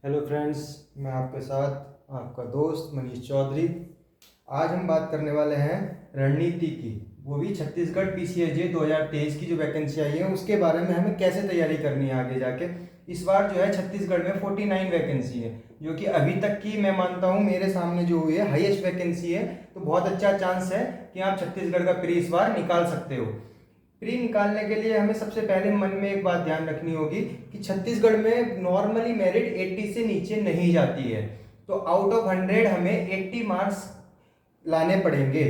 Hello friends, मैं आपके साथ आपका दोस्त मनीष चौधरी। आज हम बात करने वाले हैं रणनीति की, वो भी छत्तीसगढ़ पीसीएजे 2023 की जो वैकेंसी आई है उसके बारे में हमें कैसे तैयारी करनी है आगे जाके। इस बार जो है छत्तीसगढ़ में 49 वैकेंसी है, जो कि अभी तक की मैं मानता हूँ मेरे सामने जो हुई है हाईएस्ट वैकेंसी है। तो बहुत अच्छा चांस है कि आप छत्तीसगढ़ का प्री इस बार निकाल सकते हो। प्री निकालने के लिए हमें सबसे पहले मन में एक बात ध्यान रखनी होगी कि छत्तीसगढ़ में नॉर्मली मेरिट 80 से नीचे नहीं जाती है। तो आउट ऑफ 100 हमें 80 मार्क्स लाने पड़ेंगे।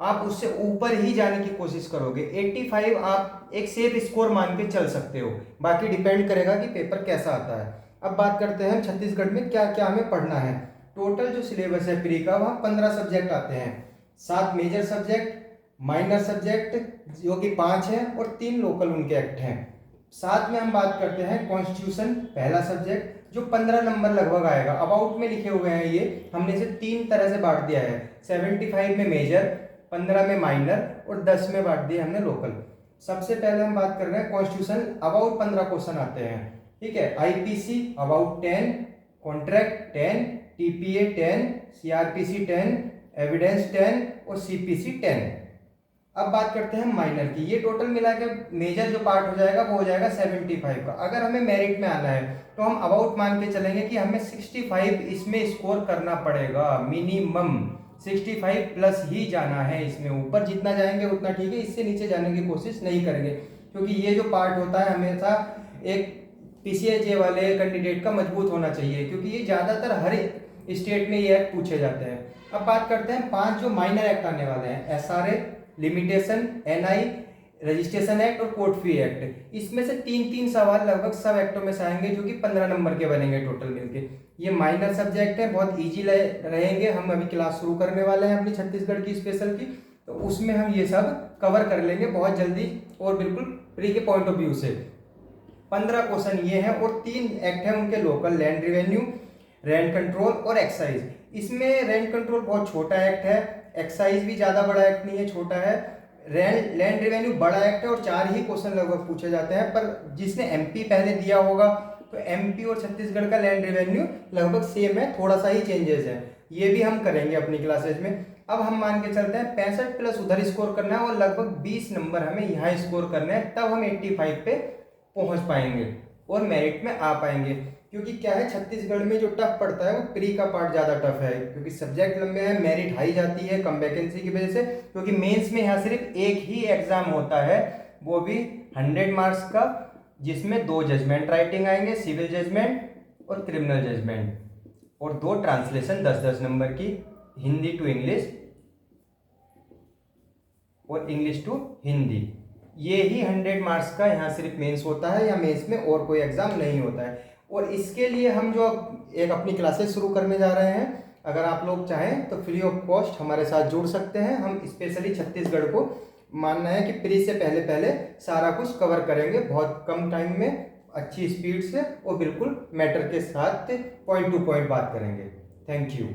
आप उससे ऊपर ही जाने की कोशिश करोगे। 85 आप एक सेफ स्कोर मान के चल सकते हो, बाकी डिपेंड करेगा कि पेपर कैसा आता है। अब बात करते हैं छत्तीसगढ़ में क्या क्या हमें पढ़ना है। टोटल जो सिलेबस है प्री का, वहाँ 15 सब्जेक्ट आते हैं। 7 मेजर सब्जेक्ट, माइनर सब्जेक्ट जो कि 5 हैं, और 3 लोकल उनके एक्ट हैं। साथ में हम बात करते हैं कॉन्स्टिट्यूशन, पहला सब्जेक्ट जो 15 नंबर लगभग आएगा। अबाउट में लिखे हुए हैं ये, हमने इसे 3 तरह से बांट दिया है। 75 में मेजर, 15 में माइनर और 10 में बांट दिया हमने लोकल। सबसे पहले हम बात कर रहे हैं कॉन्स्टिट्यूशन। अबाउट 15 क्वेश्चन आते हैं, ठीक है। IPC about 10, contract 10, TPA 10, CrPC 10, evidence 10 और सीपीसी 10। अब बात करते हैं माइनर की। ये टोटल मिला के मेजर जो पार्ट हो जाएगा वो हो जाएगा 75 का। अगर हमें मेरिट में आना है तो हम अबाउट मान के चलेंगे कि हमें 65 इसमें स्कोर करना पड़ेगा मिनिमम। 65 प्लस ही जाना है इसमें, ऊपर जितना जाएंगे उतना ठीक है, इससे नीचे जाने की कोशिश नहीं करेंगे, क्योंकि ये जो पार्ट होता है हमेशा एक पीसीएजे वाले कैंडिडेट का मजबूत होना चाहिए, क्योंकि ये ज़्यादातर हर स्टेट में ये एक्ट पूछे जाते हैं। अब बात करते हैं 5 जो माइनर एक्ट आने वाले हैं। SRA, limitation, NI, registration act और कोर्ट फी एक्ट। इसमें से 3-3 सवाल लगभग सब एक्टों में से आएंगे, जो कि 15 नंबर के बनेंगे टोटल मिलके। ये माइनर सब्जेक्ट है, बहुत इजी रहेंगे। हम अभी क्लास शुरू करने वाले हैं अपनी छत्तीसगढ़ की स्पेशल की, तो उसमें हम ये सब कवर कर लेंगे बहुत जल्दी और बिल्कुल प्री के पॉइंट ऑफ व्यू से। 15 क्वेश्चन ये हैं और 3 एक्ट हैं उनके local, land revenue, rent control और एक्साइज। इसमें रेंट कंट्रोल बहुत छोटा एक्ट है, एक्साइज भी ज़्यादा बड़ा एक्ट नहीं है, छोटा है। लैंड रिवेन्यू बड़ा एक्ट है और 4 ही क्वेश्चन लगभग पूछे जाते हैं। पर जिसने एमपी पहले दिया होगा तो एमपी और छत्तीसगढ़ का लैंड रिवेन्यू लगभग सेम है, थोड़ा सा ही चेंजेस है। ये भी हम करेंगे अपनी क्लासेज में। अब हम मान के चलते हैं 65 प्लस उधर स्कोर करना है और लगभग 20 नंबर हमें यहाँ स्कोर करना है, तब हम 85 पे पहुँच पाएंगे और मेरिट में आ पाएंगे। क्योंकि क्या है, छत्तीसगढ़ में जो टफ पड़ता है वो प्री का पार्ट ज़्यादा टफ है, क्योंकि सब्जेक्ट लंबे हैं, मेरिट हाई जाती है कम वैकेंसी की वजह से। क्योंकि मेंस में यहाँ सिर्फ एक ही एग्जाम होता है, वो भी 100 मार्क्स का, जिसमें 2 जजमेंट राइटिंग आएंगे, सिविल जजमेंट और क्रिमिनल जजमेंट, और 2 ट्रांसलेशन 10-10 नंबर की, हिंदी टू इंग्लिश और इंग्लिश टू हिंदी। ये ही 100 मार्क्स का यहाँ सिर्फ मेंस होता है, या मेंस में और कोई एग्जाम नहीं होता है। और इसके लिए हम जो एक अपनी क्लासेस शुरू करने जा रहे हैं, अगर आप लोग चाहें तो फ्री ऑफ कॉस्ट हमारे साथ जुड़ सकते हैं। हम स्पेशली छत्तीसगढ़ को मानना है कि प्री से पहले पहले सारा कुछ कवर करेंगे बहुत कम टाइम में, अच्छी स्पीड से, और बिल्कुल मैटर के साथ पॉइंट टू पॉइंट बात करेंगे। Thank you.